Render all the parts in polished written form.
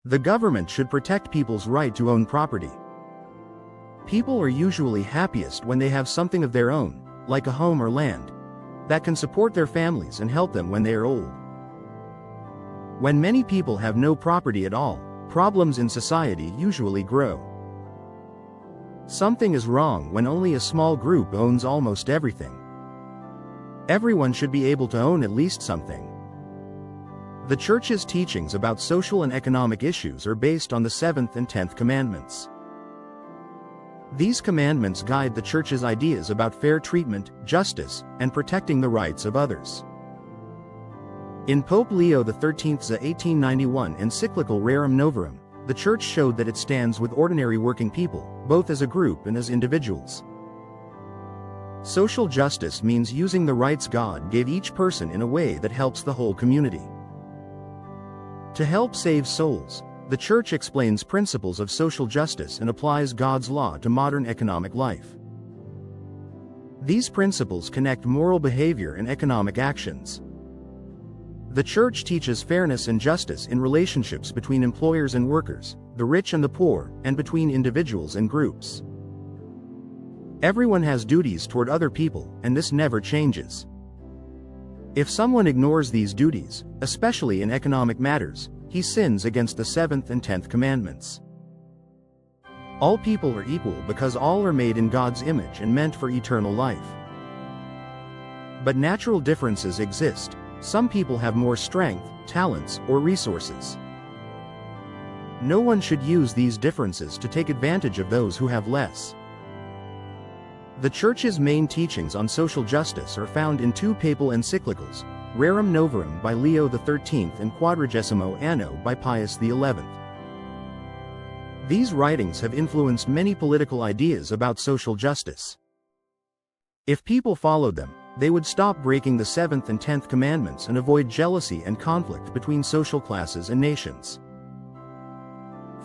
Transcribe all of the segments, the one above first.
The government should protect people's right to own property. People are usually happiest when they have something of their own, like a home or land, that can support their families and help them when they are old. When many people have no property at all, problems in society usually grow. Something is wrong when only a small group owns almost everything. Everyone should be able to own at least something. The Church's teachings about social and economic issues are based on the 7th and 10th commandments. These commandments guide the Church's ideas about fair treatment, justice, and protecting the rights of others. In Pope Leo XIII's 1891 encyclical Rerum Novarum, the Church showed that it stands with ordinary working people, both as a group and as individuals. Social justice means using the rights God gave each person in a way that helps the whole community. To help save souls, the Church explains principles of social justice and applies God's law to modern economic life. These principles connect moral behavior and economic actions. The Church teaches fairness and justice in relationships between employers and workers, the rich and the poor, and between individuals and groups. Everyone has duties toward other people, and this never changes. If someone ignores these duties, especially in economic matters, he sins against the 7th and 10th commandments. All people are equal because all are made in God's image and meant for eternal life. But natural differences exist. Some people have more strength, talents, or resources. No one should use these differences to take advantage of those who have less. The Church's main teachings on social justice are found in 2 papal encyclicals, Rerum Novarum by Leo XIII and Quadragesimo Anno by Pius XI. These writings have influenced many political ideas about social justice. If people followed them, they would stop breaking the 7th and 10th commandments and avoid jealousy and conflict between social classes and nations.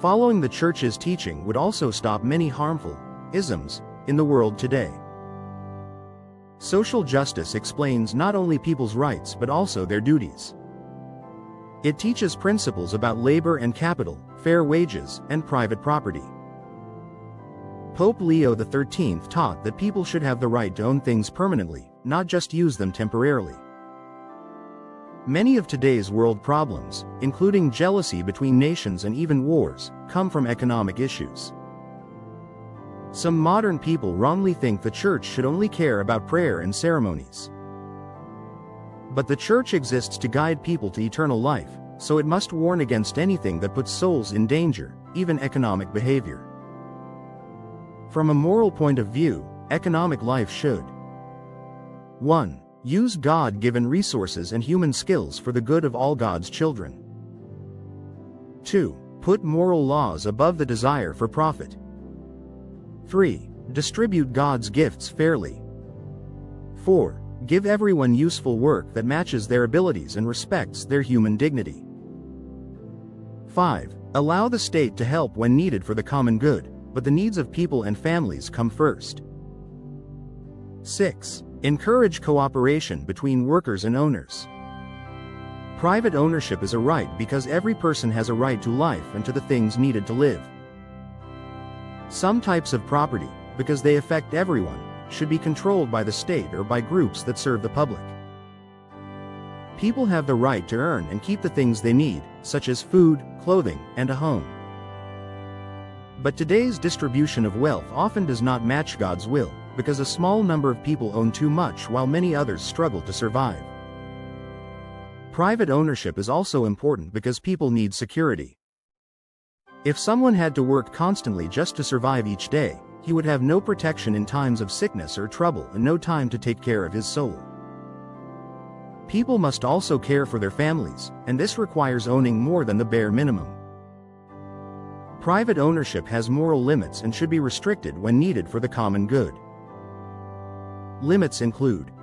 Following the Church's teaching would also stop many harmful isms in the world today. Social justice explains not only people's rights but also their duties. It teaches principles about labor and capital, fair wages, and private property. Pope Leo XIII taught that people should have the right to own things permanently, not just use them temporarily. Many of today's world problems, including jealousy between nations and even wars, come from economic issues. Some modern people wrongly think the Church should only care about prayer and ceremonies. But the Church exists to guide people to eternal life, so it must warn against anything that puts souls in danger, even economic behavior. From a moral point of view, economic life should 1. Use God-given resources and human skills for the good of all God's children. 2. Put moral laws above the desire for profit. 3. Distribute God's gifts fairly. 4. Give everyone useful work that matches their abilities and respects their human dignity. 5. Allow the state to help when needed for the common good, but the needs of people and families come first. 6. Encourage cooperation between workers and owners. Private ownership is a right because every person has a right to life and to the things needed to live. Some types of property, because they affect everyone, should be controlled by the state or by groups that serve the public. People have the right to earn and keep the things they need, such as food, clothing, and a home. But today's distribution of wealth often does not match God's will, because a small number of people own too much while many others struggle to survive. Private ownership is also important because people need security. If someone had to work constantly just to survive each day, he would have no protection in times of sickness or trouble and no time to take care of his soul. People must also care for their families, and this requires owning more than the bare minimum. Private ownership has moral limits and should be restricted when needed for the common good. Limits include: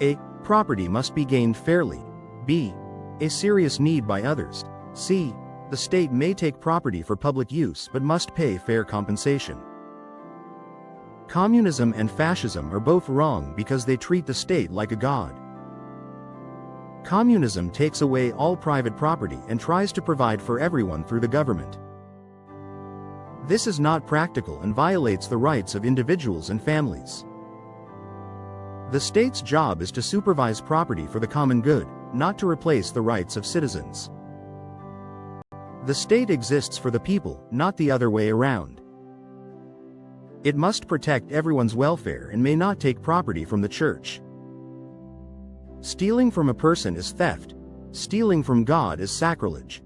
A. Property must be gained fairly. B. A serious need by others. C. The state may take property for public use but must pay fair compensation. Communism and fascism are both wrong because they treat the state like a god. Communism takes away all private property and tries to provide for everyone through the government. This is not practical and violates the rights of individuals and families. The state's job is to supervise property for the common good, not to replace the rights of citizens. The state exists for the people, not the other way around. It must protect everyone's welfare and may not take property from the church. Stealing from a person is theft. Stealing from God is sacrilege.